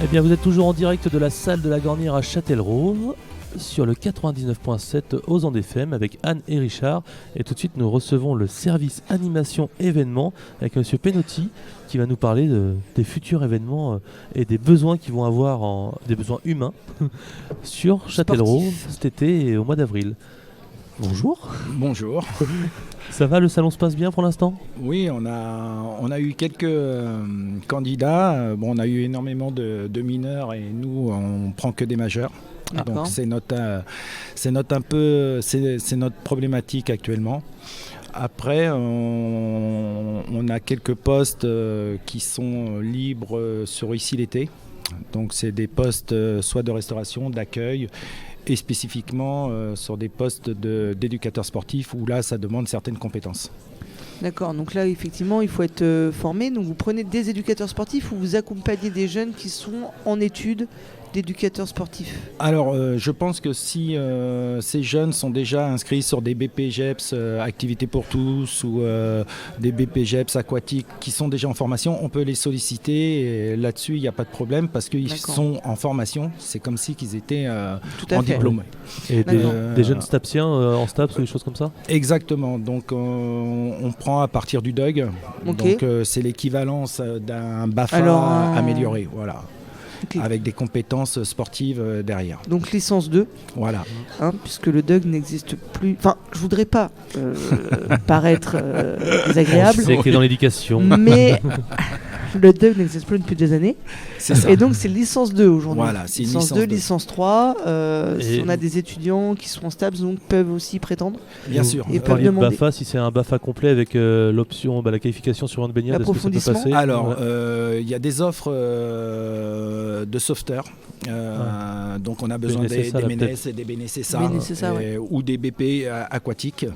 Eh bien, vous êtes toujours en direct de la salle de la Gornière à Châtellerault sur le 99.7 aux Andes FM avec Anne et Richard. Et tout de suite, nous recevons le service animation événements avec Monsieur Penotti qui va nous parler des futurs événements et des besoins qu'ils vont avoir, des besoins humains sur Châtellerault cet été et au mois d'avril. Bonjour. Bonjour. Ça va, le salon se passe bien pour l'instant ? Oui, on a eu quelques candidats. On a eu énormément de mineurs et nous, on prend que des majeurs. D'accord. Donc c'est notre problématique actuellement. Après, on a quelques postes qui sont libres sur ici l'été. Donc c'est des postes soit de restauration, d'accueil, et spécifiquement sur des postes d'éducateurs sportifs où là ça demande certaines compétences. D'accord, donc là effectivement il faut être formé. Donc vous prenez des éducateurs sportifs ou vous accompagnez des jeunes qui sont en études d'éducateurs sportifs? Alors je pense que si ces jeunes sont déjà inscrits sur des BPGEPS activités pour tous ou des BPGEPS aquatiques qui sont déjà en formation, on peut les solliciter et là-dessus il n'y a pas de problème parce qu'ils sont en formation, c'est comme si qu'ils étaient en diplôme. Et des jeunes stapsiens en STAPS ou des choses comme ça? Exactement, donc on prend à partir du DUG, Okay. donc c'est l'équivalence d'un BAFA amélioré, voilà. Okay. Avec des compétences sportives derrière. Donc licence 2, voilà. Puisque le DUG n'existe plus. Enfin, je voudrais pas paraître désagréable. C'est que dans l'éducation. Mais le DUG n'existe plus depuis des années. C'est ça. Et donc c'est licence 2 aujourd'hui. Voilà, c'est licence 2, licence 3. Si on a des étudiants qui sont en STAPS, donc peuvent aussi prétendre. Bien sûr. Et peuvent demander. BAFA, si c'est un BAFA complet avec l'option, la qualification sur une baignade, est-ce que ça peut passer? Alors, il y a des offres de sauveteurs. Donc on a besoin des MENES et des BNSSA ou des BP aquatiques.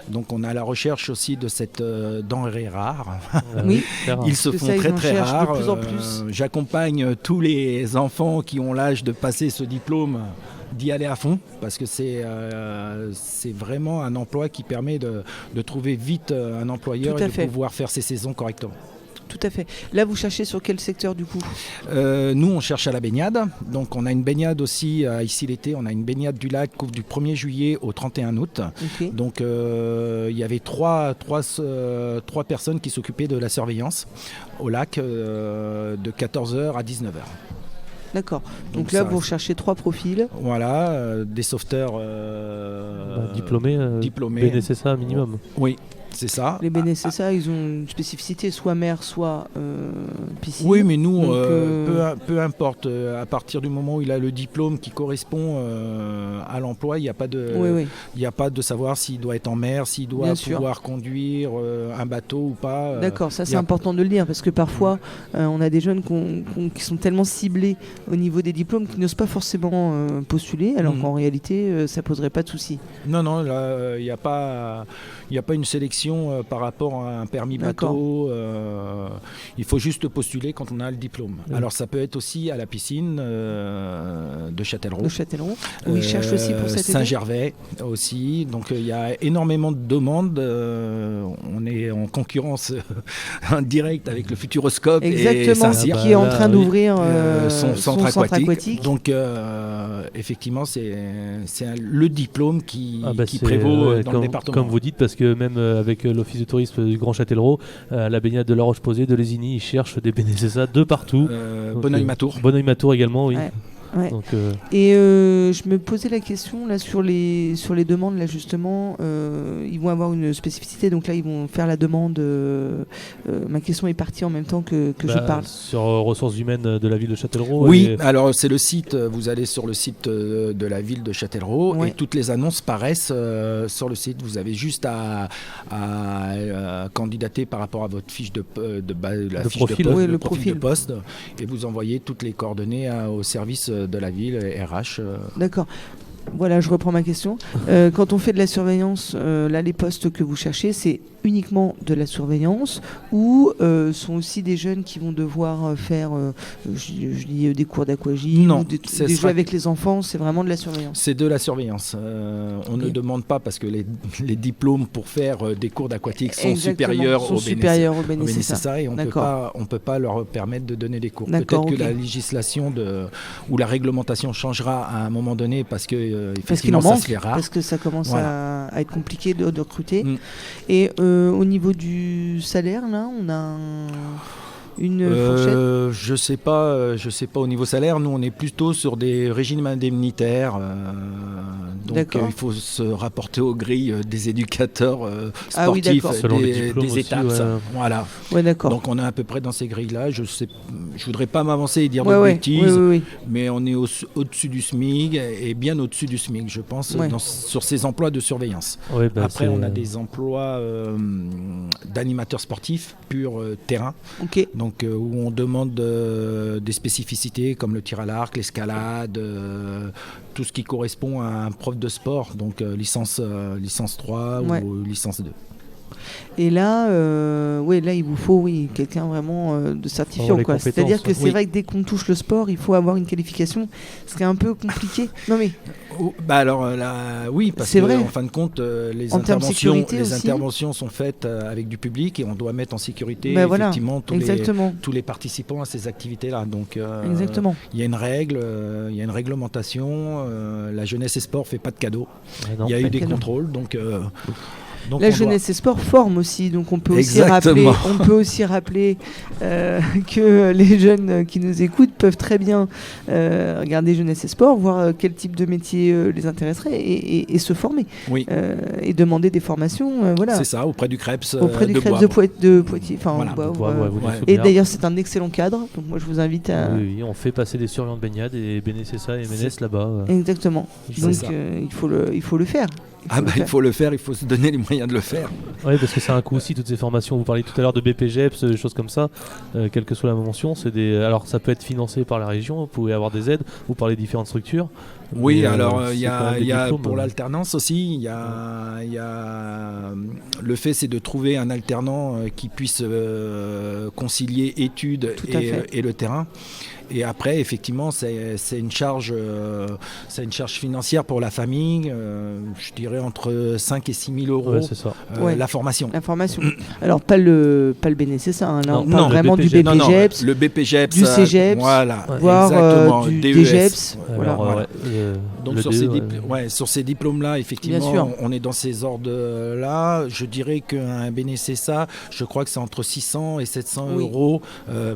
Donc on a la recherche aussi de cette denrée rare. Oui. Ils se font très rares. De plus en plus. J'accompagne tous les enfants qui ont l'âge de passer ce diplôme d'y aller à fond parce que c'est vraiment un emploi qui permet de trouver vite un employeur et de pouvoir faire ses saisons correctement. Tout à fait. Là, vous cherchez sur quel secteur du coup? Nous, on cherche à la baignade. Donc, on a une baignade aussi ici l'été. On a une baignade du lac du 1er juillet au 31 août. Okay. Donc, il y avait trois personnes qui s'occupaient de la surveillance au lac de 14h à 19h. D'accord. Donc là, vous recherchez 3 profils. Voilà, des sauveteurs diplômés. BNSSA minimum. Oui. C'est ça. Les BNSSA, ils ont une spécificité, soit mer, soit piscine. Oui, mais nous, peu importe. À partir du moment où il a le diplôme qui correspond à l'emploi, il n'y a pas de savoir s'il doit être en mer, s'il doit pouvoir conduire un bateau ou pas. D'accord, ça c'est important de le dire parce que parfois on a des jeunes qui sont tellement ciblés au niveau des diplômes qu'ils n'osent pas forcément postuler, alors qu'en réalité, ça ne poserait pas de souci. Non, là, il n'y a pas une sélection par rapport à un permis bateau. Il faut juste postuler quand on a le diplôme. Alors ça peut être aussi à la piscine de Châtellerault. Où ils cherchent aussi pour cet été. Saint-Gervais aussi. Donc il y a énormément de demandes. On est en concurrence directe avec le Futuroscope. Exactement, et Saint-Cyr, qui est en train d'ouvrir son centre aquatique. Donc effectivement, c'est le diplôme qui prévaut dans le département. Comme vous dites, parce que même avec l'office de tourisme du Grand Châtellerault, la baignade de La Roche-Posay, de Lésigny, ils cherchent des BNSSA de partout. Bonneuil-Matour. Bonneuil-Matour également, oui. Ouais. Donc, et je me posais la question là sur les demandes là justement, ils vont avoir une spécificité, donc là ils vont faire la demande. Ma question est partie en même temps que je parle. Sur ressources humaines de la ville de Châtellerault. Oui, alors c'est le site. Vous allez sur le site de la ville de Châtellerault et toutes les annonces paraissent sur le site. Vous avez juste à candidater par rapport à votre fiche de profil de poste et vous envoyez toutes les coordonnées au service de la ville, RH. D'accord. Voilà, je reprends ma question. Quand on fait de la surveillance, là, les postes que vous cherchez, c'est uniquement de la surveillance ou sont aussi des jeunes qui vont devoir faire je dis des cours d'aquagym ou des jeux avec les enfants, c'est vraiment de la surveillance? C'est de la surveillance. On ne demande pas parce que les diplômes pour faire des cours d'aquatique sont supérieurs aux BNSSA et on ne peut pas leur permettre de donner des cours. Peut-être que la législation ou la réglementation changera à un moment donné parce que effectivement ça se verra. Parce que ça commence à être compliqué de recruter. Et au niveau du salaire, là, on a une fourchette? Je sais pas au niveau salaire. Nous, on est plutôt sur des régimes indemnitaires. Donc, il faut se rapporter aux grilles des éducateurs sportifs, des étapes. Aussi, voilà. Ouais, d'accord. Donc, on est à peu près dans ces grilles-là. Je voudrais pas m'avancer et dire de bêtises, mais on est au-dessus du SMIC et bien au-dessus du SMIC, je pense, sur ces emplois de surveillance. Après, on a des emplois d'animateurs sportifs pur terrain. Ok. Donc, où on demande des spécificités comme le tir à l'arc, l'escalade, tout ce qui correspond à un prof de sport, donc licence 3 ou licence 2. Et là, là, il vous faut quelqu'un vraiment de certifiant. C'est-à-dire que c'est vrai que dès qu'on touche le sport, il faut avoir une qualification, ce qui est un peu compliqué. Non mais. Parce qu'en fin de compte, les interventions sont faites avec du public et on doit mettre en sécurité effectivement tous les participants à ces activités-là. Donc, exactement. Il y a une règle, il y a une réglementation. La jeunesse et sport ne fait pas de cadeaux. Il y a eu des contrôles, donc la jeunesse et sport forme aussi, donc on peut aussi rappeler que les jeunes qui nous écoutent peuvent très bien regarder jeunesse et sport, voir quel type de métier les intéresserait et se former et demander des formations. C'est ça, auprès du CREPS de Poitiers. Et d'ailleurs c'est un excellent cadre, donc moi je vous invite à... Oui, on fait passer des surveillants de baignade et BNSSA et MNS là-bas. Exactement, donc il faut le faire. Il faut le faire, il faut se donner les moyens de le faire. Oui, parce que c'est un coût aussi, toutes ces formations. Vous parliez tout à l'heure de BPGEPS, des choses comme ça, quelle que soit la mention. Alors ça peut être financé par la région, vous pouvez avoir des aides, ou par les différentes structures. Oui, il y a pour l'alternance aussi, il y a le fait, c'est de trouver un alternant qui puisse concilier études et le terrain. Et après, effectivement, c'est une charge financière pour la famille, je dirais entre 5 et 6 000 euros, c'est ça. la formation. Alors, pas le BNSSA, là, on parle vraiment du BPGEPS, le BPGEPS, du CEGEPS, voire du DGEPS. Donc, sur ces diplômes-là, effectivement, on est dans ces ordres-là. Je dirais qu'un BNSSA, je crois que c'est entre 600 et 700 euros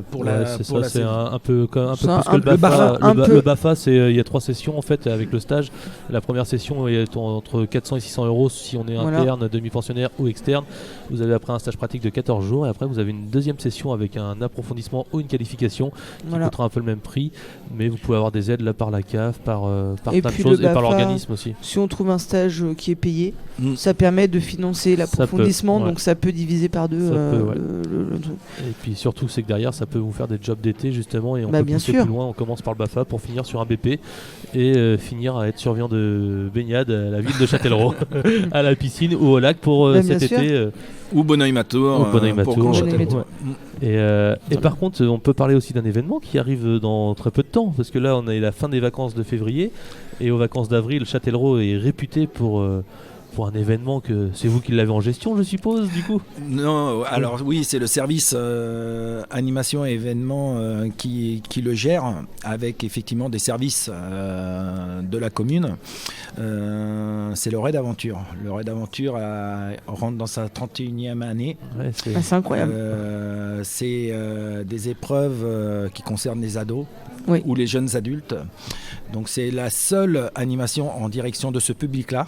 pour la c'est un peu plus que le BAFA. Le BAFA, il y a 3 sessions en fait avec le stage. La première session est entre 400 et 600 euros si on est interne, demi-pensionnaire ou externe. Vous avez après un stage pratique de 14 jours et après vous avez une deuxième session avec un approfondissement ou une qualification qui coûtera un peu le même prix, mais vous pouvez avoir des aides là par la CAF, par plein de choses et par l'organisme aussi. Si on trouve un stage qui est payé, ça permet de financer l'approfondissement, donc ça peut diviser par deux le truc. Et puis surtout c'est que derrière ça peut vous faire des jobs d'été justement et on peut pousser plus loin. On commence par le BAFA pour finir sur un BP et finir à être surveillant de baignade à la ville de Châtellerault, à la piscine ou au lac pour cet été. Ou Bonneuil-Matour. Et par contre, on peut parler aussi d'un événement qui arrive dans très peu de temps, parce que là, on est la fin des vacances de février, et aux vacances d'avril, Châtellerault est réputé pour un événement que c'est vous qui l'avez en gestion, je suppose, du coup. Non, alors oui, c'est le service animation et événements qui le gère, avec effectivement des services de la commune. C'est le Raid Aventure. Le Raid Aventure rentre dans sa 31e année. Ouais, c'est incroyable. C'est des épreuves qui concernent les ados ou les jeunes adultes. Donc c'est la seule animation en direction de ce public-là.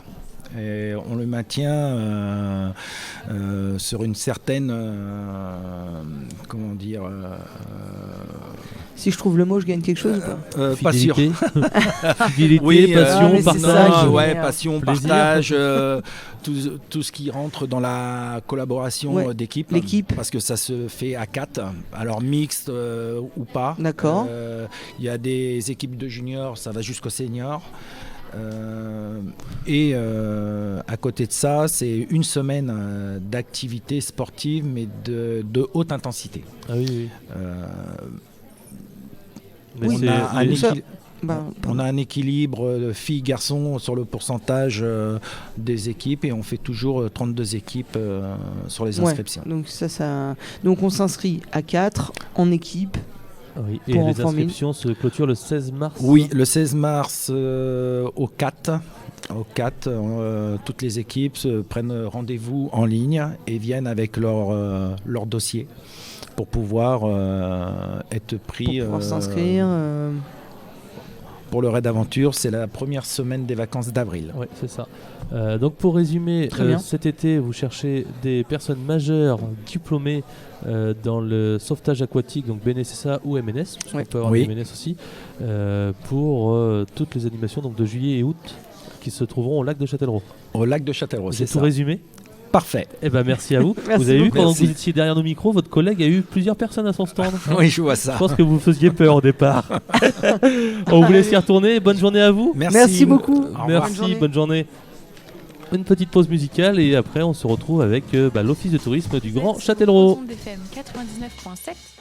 Et on le maintient sur une certaine si je trouve le mot, je gagne quelque chose ou pas? Pas sûr. Fidélité, passion, partage. Passion, partage, tout ce qui rentre dans la collaboration d'équipe. L'équipe. Parce que ça se fait à 4, alors mixte ou pas. D'accord. Il y a des équipes de juniors, ça va jusqu'aux seniors. À côté de ça, c'est une semaine d'activité sportive, mais de haute intensité. Ah oui, oui. Mais On c'est- a un les- équilibre. Bah, On a un équilibre filles-garçons sur le pourcentage des équipes et on fait toujours 32 équipes sur les ouais, inscriptions. donc donc on s'inscrit à 4 en équipe. Ah oui. Et pour en les former une. inscriptions se clôturent le 16 mars. Oui, le 16 mars au 4. Toutes les équipes se prennent rendez-vous en ligne et viennent avec leur dossier pour pouvoir être pris. Pour pouvoir s'inscrire. Pour le raid d'aventure, c'est la première semaine des vacances d'avril. Oui, c'est ça. Donc pour résumer, Très bien. cet été, vous cherchez des personnes majeures diplômées dans le sauvetage aquatique, donc BNSSA ou MNS, parce Ouais. qu'on peut avoir Oui. des MNS aussi, pour toutes les animations donc, de juillet et août qui se trouveront au lac de Châtellerault. Au lac de Châtellerault, J'ai c'est tout ça. résumé. Parfait. Eh ben merci à vous. Merci Vous avez vu, beaucoup. pendant que Merci. vous étiez derrière nos micros, votre collègue a eu plusieurs personnes à son stand. Oui, je vois ça. Je pense que vous faisiez peur au départ. On vous laisse y retourner. Bonne journée à vous. Merci beaucoup. Au revoir. Merci, bonne journée. Une petite pause musicale et après on se retrouve avec l'Office de tourisme du Grand Châtellerault. Ondes FM 99.7